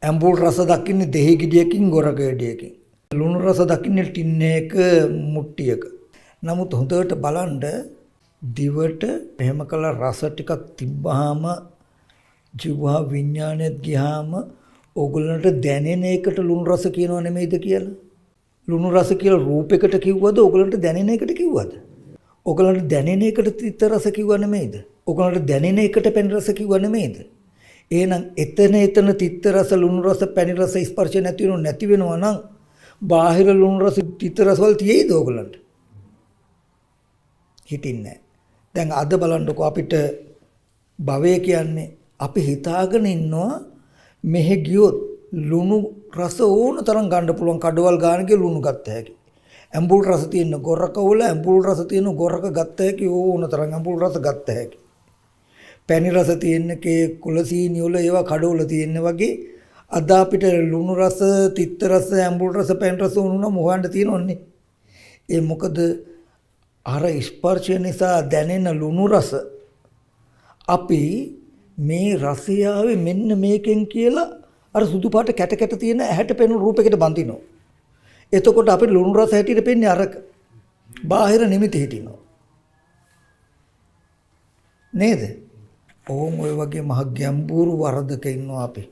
ඇඹුල් රස දකින්නේ දෙහි ගෙඩියකින් ගොරක ගෙඩියකින්. ලුණු රස දකින්නේ ටින් එක මුට්ටියක. නමුත් හොඳට බලන්න දිවට එහෙම කළ රස ටිකක් තිබ්බහම ජීවහා විඥානෙත් ගියාම ඕගොල්ලන්ට දැනෙන එකට ලුණු රස කියනව නෙමෙයිද කියලා. ලුණු රස කියලා රූපයකට කිව්වද ඕගොල්ලන්ට දැනෙන එකට කිව්වද? ඕගොල්ලන්ට දැනෙන එකට තිත්ත රස කිව්ව නෙමෙයිද? ඕගොල්ලන්ට දැනෙන එකට පැණි රස කිව්ව නෙමෙයිද? එහෙනම් එතන තිත්ත රස ලුණු රස පැණි රස ස්පර්ශ නැති වෙනවා නම් බාහිර ලුණු රස තිත්ත රස වල තියෙයිද ඕගොල්ලන්ට? හිතින්නේ. දැන් අද බලන්නකෝ අපිට භවය කියන්නේ අපි හිතාගෙන ඉන්නවා මෙහෙ ගියොත් ලුණු රස ඕන තරම් ගන්න පුළුවන් කඩවල් ගාන ගිය ලුණු ගත්ත හැකි. ඇඹුල් රස තියෙන ගොරක වල ඇඹුල් රස තියෙන ගොරක ගත්ත හැකි ඕන තරම් ඇඹුල් රස ගත්ත හැකි. පැණි රස තියෙන කේ කුලසීනි වල ඒවා කඩවල තියෙන වගේ අද අපිට ලුණු රස, තිත්ත රස, ඇඹුල් රස, පැණි රස උනුනම හොයන්න තියෙනෝනේ. ඒ මොකද අර ස්පර්ශය නිසා දැනෙන ලුණු රස අපි මේ රසය ආවේ මෙන්න මේකෙන් කියලා අර සුදු පාට කැට තියෙන ඇහැට පෙනුන රූපයකට බඳිනවා. එතකොට අපිට ලුණු රස හැටියට පෙන්නේ අරක. බාහිර නිමිති හිටිනවා. නේද? ඕම් ඔය වගේ මහ ගැඹුරු වරදක ඉන්නවා අපි.